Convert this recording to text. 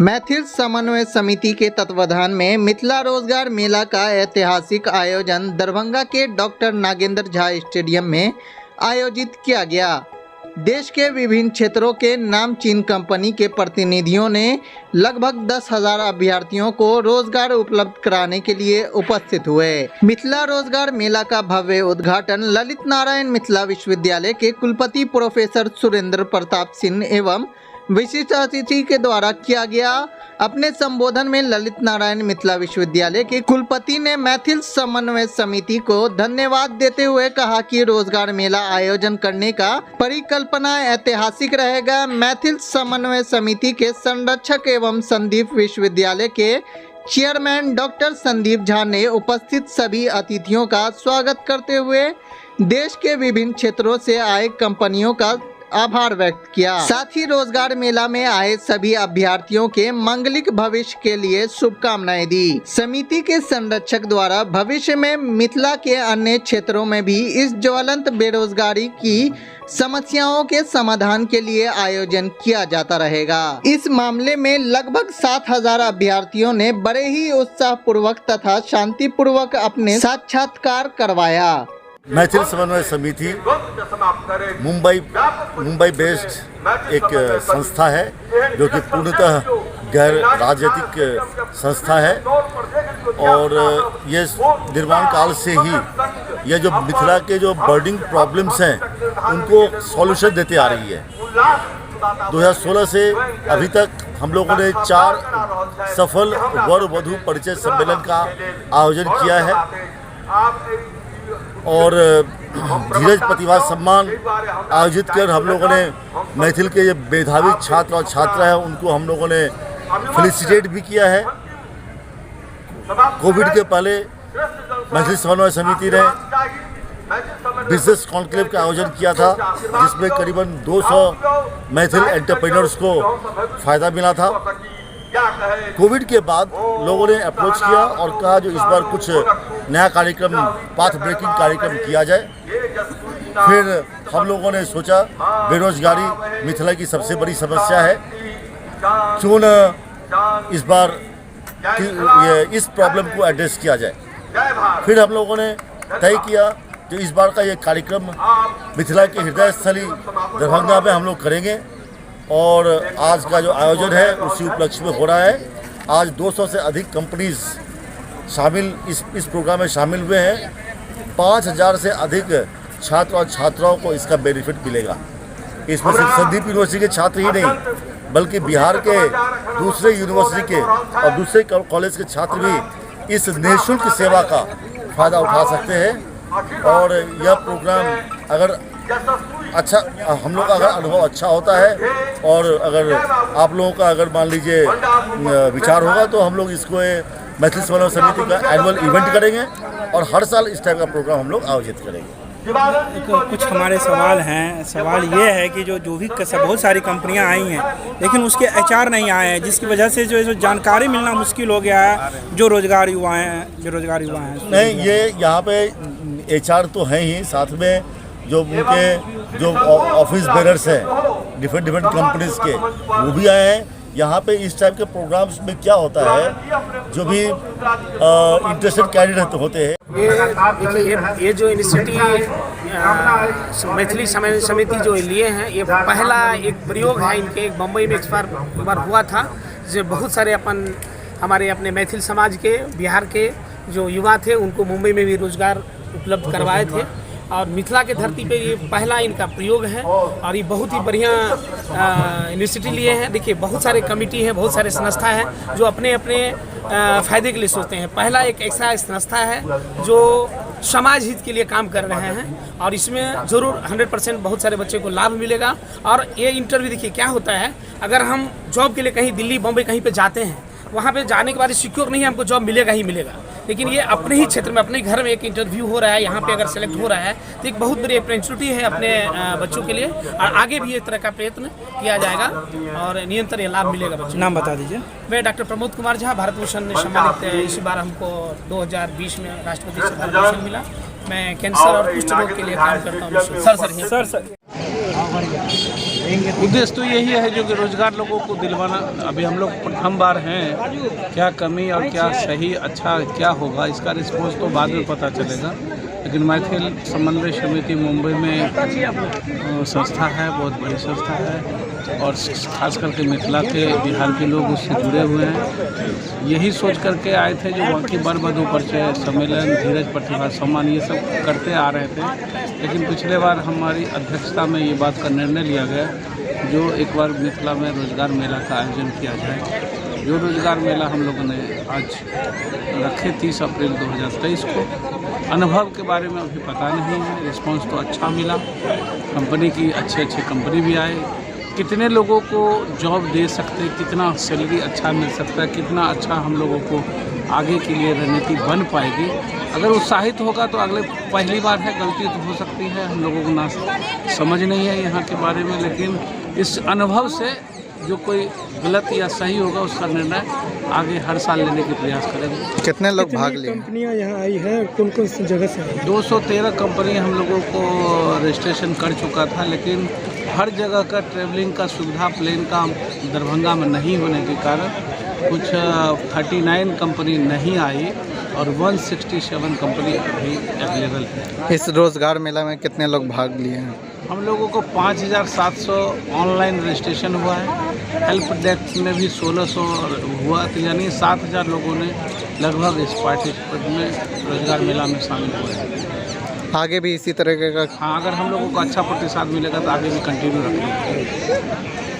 मैथिल समन्वय समिति के तत्वाधान में मिथिला रोजगार मेला का ऐतिहासिक आयोजन दरभंगा के डॉक्टर नागेंद्र झा स्टेडियम में आयोजित किया गया। देश के विभिन्न क्षेत्रों के नामचीन कंपनी के प्रतिनिधियों ने लगभग 10,000 अभ्यर्थियों को रोजगार उपलब्ध कराने के लिए उपस्थित हुए। मिथिला रोजगार मेला का भव्य उद्घाटन ललित नारायण मिथिला विश्वविद्यालय के कुलपति प्रोफेसर सुरेंद्र प्रताप सिंह एवं विशिष्ट अतिथि के द्वारा किया गया। अपने संबोधन में ललित नारायण मिथिला विश्वविद्यालय के कुलपति ने मैथिल समन्वय समिति को धन्यवाद देते हुए कहा कि रोजगार मेला आयोजन करने का परिकल्पना ऐतिहासिक रहेगा। मैथिल समन्वय समिति के संरक्षक एवं संदीप विश्वविद्यालय के चेयरमैन डॉक्टर संदीप झा ने उपस्थित सभी अतिथियों का स्वागत करते हुए देश के विभिन्न क्षेत्रों से आए कंपनियों का आभार व्यक्त किया। साथ ही रोजगार मेला में आए सभी अभ्यर्थियों के मंगलिक भविष्य के लिए शुभकामनाएं दी। समिति के संरक्षक द्वारा भविष्य में मिथिला के अन्य क्षेत्रों में भी इस ज्वलंत बेरोजगारी की समस्याओं के समाधान के लिए आयोजन किया जाता रहेगा। इस मामले में लगभग 7,000 अभ्यर्थियों ने बड़े ही उत्साहपूर्वक तथा शांतिपूर्वक अपने साक्षात्कार करवाया। मैथिल समन्वय समिति मुंबई बेस्ड एक संस्था है जो कि पूर्णतः गैर राजनीतिक संस्था है और ये निर्माण काल से ही ये जो मिथिला के जो बर्निंग प्रॉब्लम्स हैं उनको सॉल्यूशन देते आ रही है। 2016 से अभी तक हम लोगों ने 4 सफल वर वधु परिचय सम्मेलन का आयोजन किया है और धीरज प्रतिभा सम्मान आयोजित कर हम लोगों ने मैथिल के ये मेधावी छात्र और छात्रा है उनको हम लोगों ने फेलिसिटेट भी किया है। कोविड के पहले मैथिल समन्वय समिति ने बिजनेस कॉन्क्लेव का आयोजन किया था जिसमें करीबन 200 मैथिल एंटरप्रेन्योर्स को फ़ायदा मिला था। कोविड के बाद लोगों ने अप्रोच किया और कहा जो इस बार कुछ नया कार्यक्रम पाथ ब्रेकिंग कार्यक्रम किया जाए। फिर हम लोगों ने सोचा बेरोजगारी मिथिला की सबसे बड़ी समस्या है, क्यों न इस बार इस प्रॉब्लम को एड्रेस किया जाए। फिर हम लोगों ने तय किया कि इस बार का ये कार्यक्रम मिथिला के हृदय स्थली दरभंगा में हम लोग करेंगे और आज का जो आयोजन है उसी उपलक्ष्य में हो रहा है। आज 200 से अधिक कंपनीज शामिल इस प्रोग्राम में शामिल हुए हैं। 5,000 से अधिक छात्र और छात्राओं को इसका बेनिफिट मिलेगा। इसमें सिर्फ संदीप यूनिवर्सिटी के छात्र ही नहीं बल्कि बिहार के दूसरे यूनिवर्सिटी के और दूसरे कॉलेज के छात्र भी इस निःशुल्क सेवा का फ़ायदा उठा सकते हैं। और यह प्रोग्राम अगर अच्छा हम लोग का अगर अनुभव अच्छा होता है और अगर आप लोगों का अगर मान लीजिए विचार होगा तो हम लोग इसको मैथिल समन्वय समिति का एनुअल इवेंट करेंगे और हर साल इस टाइप का प्रोग्राम हम लोग आयोजित करेंगे। कुछ हमारे सवाल हैं। सवाल ये है कि जो भी बहुत सारी कंपनियां आई हैं लेकिन उसके एचआर नहीं आए हैं, जिसकी वजह से जो जानकारी मिलना मुश्किल हो गया है। जो रोजगार युवा हैं नहीं, ये यहाँ पे एचआर तो हैं ही, साथ में जो उनके जो ऑफिस बेरर्स हैं डिफरेंट कंपनीज के वो भी आए हैं। यहाँ पे इस टाइप के प्रोग्राम्स में क्या होता है जो भी इंटरेस्टेड कैंडिडेट होते हैं। ये जो इनिशिएटिव मैथिली समन्वय समिति जो लिए हैं ये पहला एक प्रयोग है इनके। एक बम्बई में एक बार हुआ था जो बहुत सारे हमारे अपने मैथिल समाज के बिहार के जो युवा थे उनको मुंबई में भी रोजगार उपलब्ध करवाए थे और मिथिला के धरती पे ये पहला इनका प्रयोग है और ये बहुत ही बढ़िया इनिशिएटिव लिए हैं। देखिए बहुत सारे कमेटी हैं, बहुत सारे संस्था हैं जो अपने फ़ायदे के लिए सोचते हैं। पहला एक ऐसा संस्था है जो समाज हित के लिए काम कर रहे हैं और इसमें ज़रूर 100% बहुत सारे बच्चे को लाभ मिलेगा। और ये इंटरव्यू देखिए क्या होता है, अगर हम जॉब के लिए कहीं दिल्ली बम्बई कहीं पे जाते हैं वहाँ पे जाने के बाद सिक्योर नहीं है हमको जॉब मिलेगा ही मिलेगा, लेकिन ये अपने ही क्षेत्र में अपने घर में एक इंटरव्यू हो रहा है, यहाँ पे अगर सेलेक्ट हो रहा है तो एक बहुत बड़ी अपॉर्चुनिटी है अपने बच्चों के लिए और आगे भी इस तरह का प्रयत्न किया जाएगा और निरंतर ये लाभ मिलेगा बच्चों। नाम बता दीजिए। मैं डॉक्टर प्रमोद कुमार झा, भारत भूषण सम्मानित इसी बार हमको 2020 में राष्ट्रपति से भारत भूषण मिला। मैं कैंसर और कुष्ठ रोग के लिए काम करता हूँ। सर उद्देश्य तो यही है जो कि रोजगार लोगों को दिलवाना। अभी हम लोग प्रथम बार हैं, क्या कमी और क्या सही अच्छा क्या होगा इसका रिस्पॉन्स तो बाद में पता चलेगा। लेकिन मैथिल समन्वय समिति मुंबई में संस्था है, बहुत बड़ी संस्था है और खास करके मिथिला के बिहार के लोग उससे जुड़े हुए हैं। यही सोच करके आए थे जो बाकी बर बधू परिचय सम्मेलन, धीरज प्रतिभा सम्मान ये सब करते आ रहे थे। लेकिन पिछले बार हमारी अध्यक्षता में ये बात का निर्णय लिया गया जो एक बार मिथिला में रोजगार मेला का आयोजन किया जाए। जो रोजगार मेला हम लोगों ने आज रखे 30 अप्रैल 2023 को। अनुभव के बारे में अभी पता नहीं है, रिस्पांस तो अच्छा मिला। कंपनी की अच्छे कंपनी भी आए। कितने लोगों को जॉब दे सकते, कितना सैलरी अच्छा मिल सकता है, कितना अच्छा हम लोगों को आगे के लिए रणनीति बन पाएगी। अगर उत्साहित होगा तो अगले पहली बार है, गलती तो हो सकती है, हम लोगों को ना समझ नहीं है यहाँ के बारे में। लेकिन इस अनुभव से जो कोई गलत या सही होगा उसका निर्णय आगे हर साल लेने के प्रयास करेंगे। कितने लोग भाग लिए? कंपनियां यहाँ आई हैं, कौन कौन सी जगह से आई? 213 कंपनी हम लोगों को रजिस्ट्रेशन कर चुका था, लेकिन हर जगह का ट्रेवलिंग का सुविधा प्लेन का दरभंगा में नहीं होने के कारण कुछ 39 कंपनी नहीं आई और 167 कंपनी अभी अवेलेबल है। इस रोजगार मेला में कितने लोग भाग लिए हैं? हम लोगों को 5700 ऑनलाइन रजिस्ट्रेशन हुआ है। हेल्प डेस्क में भी 1600 हुआ, तो यानी 7000 लोगों ने लगभग इस पार्टिसिपेट में रोजगार मेला में शामिल हुए हैं। आगे भी इसी तरह का? हाँ, अगर हम लोगों को अच्छा प्रतिसाद मिलेगा तो आगे भी कंटिन्यू रखेंगे।